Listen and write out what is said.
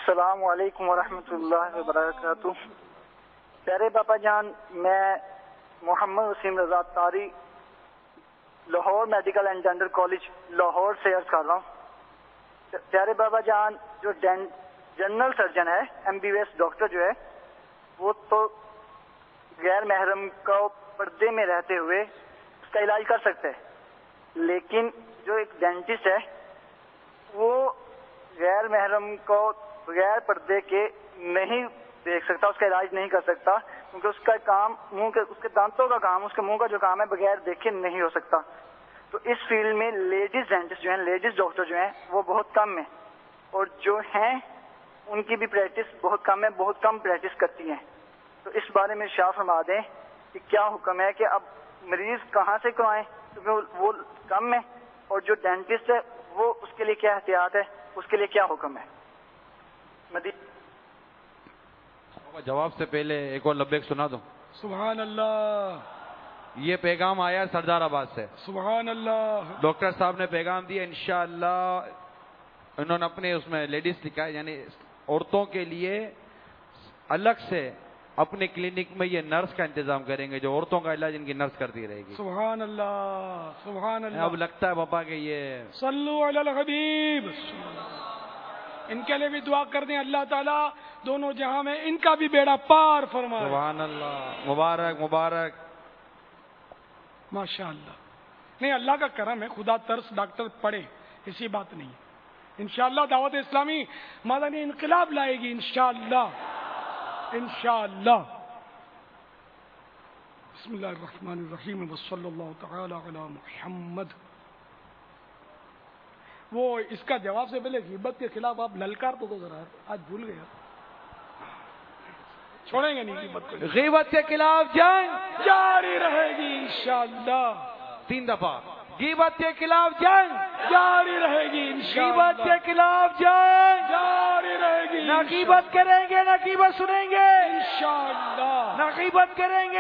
السلام علیکم ورحمۃ اللہ وبرکاتہ۔ پیارے باپا جان، میں محمد وسیم رضا تاری Lahore medical and dental college Lahore سے عرض کر رہا ہوں۔ پیارے بابا جان، جو جنرل سرجن ہے، MBBS ڈاکٹر جو ہے، وہ تو غیر محرم کو پردے میں رہتے ہوئے اس کا علاج کر سکتے ہیں، لیکن جو ایک ڈینٹسٹ ہے وہ غیر محرم کو بغیر پردے کے نہیں دیکھ سکتا، اس کا علاج نہیں کر سکتا، کیونکہ اس کا کام اس کے دانتوں کا کام، اس کے منہ کا جو کام ہے بغیر دیکھے نہیں ہو سکتا۔ تو اس فیلڈ میں لیڈیز ڈینٹسٹ جو ہیں، لیڈیز ڈاکٹر جو ہیں، وہ بہت کم ہیں، اور جو ہیں ان کی بھی پریکٹس بہت کم ہے، بہت کم پریکٹس کرتی ہیں۔ تو اس بارے میں ارشاد فرما دیں کہ کیا حکم ہے کہ اب مریض کہاں سے کروائیں، کیونکہ وہ کم ہے، اور جو ڈینٹسٹ ہے وہ اس کے لیے کیا احتیاط ہے، اس کے لیے کیا حکم ہے؟ جواب سے پہلے ایک اور لبیک سنا دو۔ سبحان اللہ، یہ پیغام آیا سردار آباد سے، سبحان اللہ۔ ڈاکٹر صاحب نے پیغام دیا، انشاءاللہ انہوں نے اپنے اس میں لیڈیز لکھا ہے، یعنی عورتوں کے لیے الگ سے اپنے کلینک میں یہ نرس کا انتظام کریں گے، جو عورتوں کا علاج ان کی نرس کرتی رہے گی۔ سبحان اللہ، سبحان اللہ۔ اب لگتا ہے پاپا کہ یہ صلو علی الحبیب، ان کے لیے بھی دعا کر دیں، اللہ تعالیٰ دونوں جہاں میں ان کا بھی بیڑا پار فرمائے۔ سبحان اللہ، مبارک مبارک، ماشاء اللہ۔ نہیں، اللہ کا کرم ہے، خدا ترس ڈاکٹر پڑھے، ایسی بات نہیں ہے۔ انشاءاللہ دعوت اسلامی مدنی انقلاب لائے گی، انشاءاللہ انشاءاللہ۔ بسم اللہ الرحمن الرحیم، وصلی اللہ تعالی علی محمد۔ وہ اس کا جواب سے پہلے غیبت کے خلاف آپ للکار تو ذرا، آج بھول گیا، چھوڑیں گے نہیں غیبت کو، غیبت کے خلاف جنگ جاری رہے گی انشاءاللہ، 3 دفعہ، غیبت کے خلاف جنگ جاری رہے گی انشاءاللہ، غیبت کے خلاف جنگ جاری رہے گی نہ غیبت کریں گے نہ غیبت سنیں گے، انشاءاللہ، نہ غیبت کریں گے